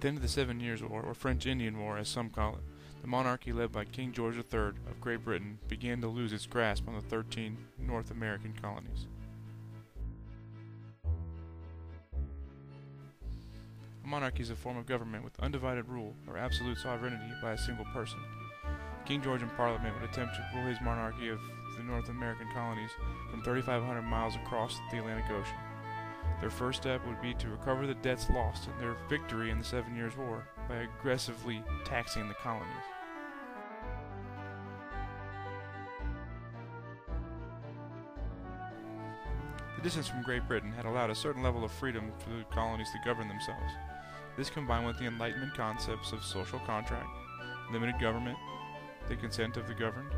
the end of the 7 Years' War, or French Indian War as some call it, the monarchy led by King George III of Great Britain began to lose its grasp on the 13 North American colonies. A monarchy is a form of government with undivided rule or absolute sovereignty by a single person. King George in Parliament would attempt to rule his monarchy of the North American colonies from 3,500 miles across the Atlantic Ocean. Their first step would be to recover the debts lost in their victory in the 7 Years' War by aggressively taxing the colonies. The distance from Great Britain had allowed a certain level of freedom for the colonies to govern themselves. This combined with the Enlightenment concepts of social contract, limited government, the consent of the governed,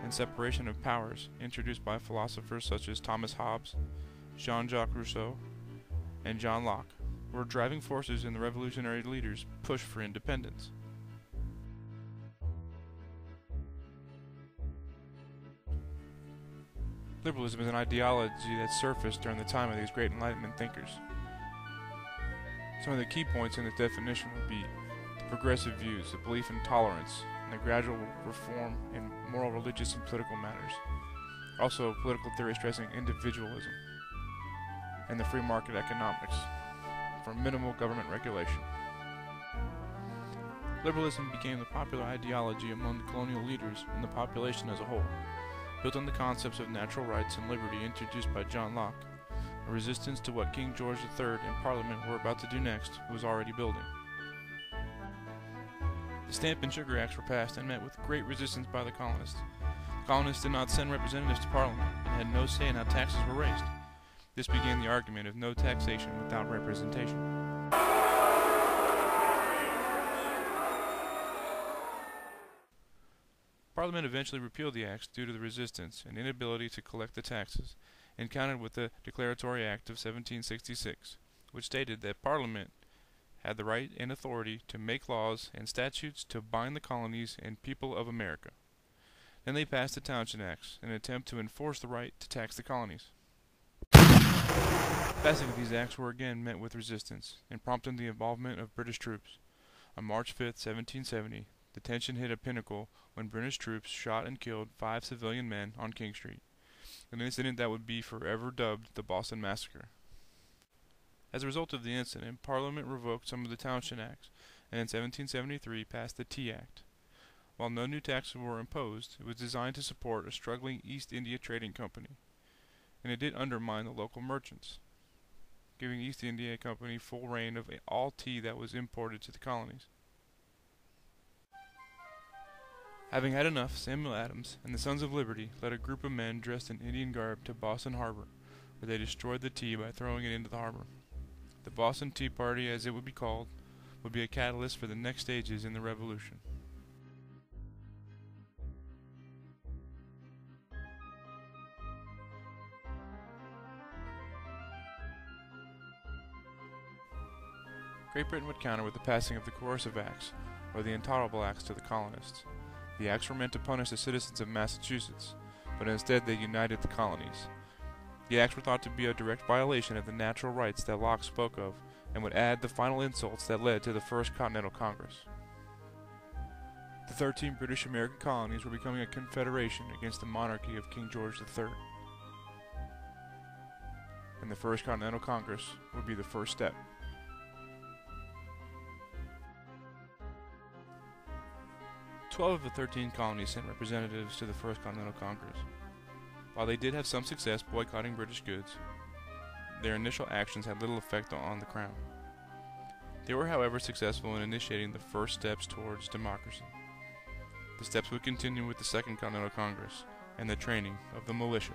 and separation of powers introduced by philosophers such as Thomas Hobbes, Jean-Jacques Rousseau, and John Locke, were driving forces in the revolutionary leaders' push for independence. Liberalism is an ideology that surfaced during the time of these great Enlightenment thinkers. Some of the key points in this definition would be the progressive views, the belief in tolerance, and the gradual reform in moral, religious, and political matters. Also, political theory stressing individualism and the free market economics for minimal government regulation. Liberalism became the popular ideology among the colonial leaders and the population as a whole, built on the concepts of natural rights and liberty introduced by John Locke. A resistance to what King George III and Parliament were about to do next was already building. The Stamp and Sugar Acts were passed and met with great resistance by the colonists. The colonists did not send representatives to Parliament and had no say in how taxes were raised. This began the argument of no taxation without representation. Parliament eventually repealed the acts due to the resistance and inability to collect the taxes, and countered with the Declaratory Act of 1766, which stated that Parliament had the right and authority to make laws and statutes to bind the colonies and people of America. Then they passed the Townshend Acts in an attempt to enforce the right to tax the colonies. The passing of these acts were again met with resistance, and prompted the involvement of British troops. On March 5, 1770, the tension hit a pinnacle when British troops shot and killed 5 civilian men on King Street, an incident that would be forever dubbed the Boston Massacre. As a result of the incident, Parliament revoked some of the Townshend Acts, and in 1773 passed the Tea Act. While no new taxes were imposed, it was designed to support a struggling East India Trading Company, and it did undermine the local merchants, giving East India Company full reign of all tea that was imported to the colonies. Having had enough, Samuel Adams and the Sons of Liberty led a group of men dressed in Indian garb to Boston Harbor, where they destroyed the tea by throwing it into the harbor. The Boston Tea Party, as it would be called, would be a catalyst for the next stages in the Revolution. Great Britain would counter with the passing of the Coercive Acts, or the Intolerable Acts to the colonists. The acts were meant to punish the citizens of Massachusetts, but instead they united the colonies. The acts were thought to be a direct violation of the natural rights that Locke spoke of, and would add the final insults that led to the First Continental Congress. The 13 British American colonies were becoming a confederation against the monarchy of King George III. And the First Continental Congress would be the first step. Twelve of the 13 colonies sent representatives to the First Continental Congress. While they did have some success boycotting British goods, their initial actions had little effect on the Crown. They were, however, successful in initiating the first steps towards democracy. The steps would continue with the Second Continental Congress and the training of the militia.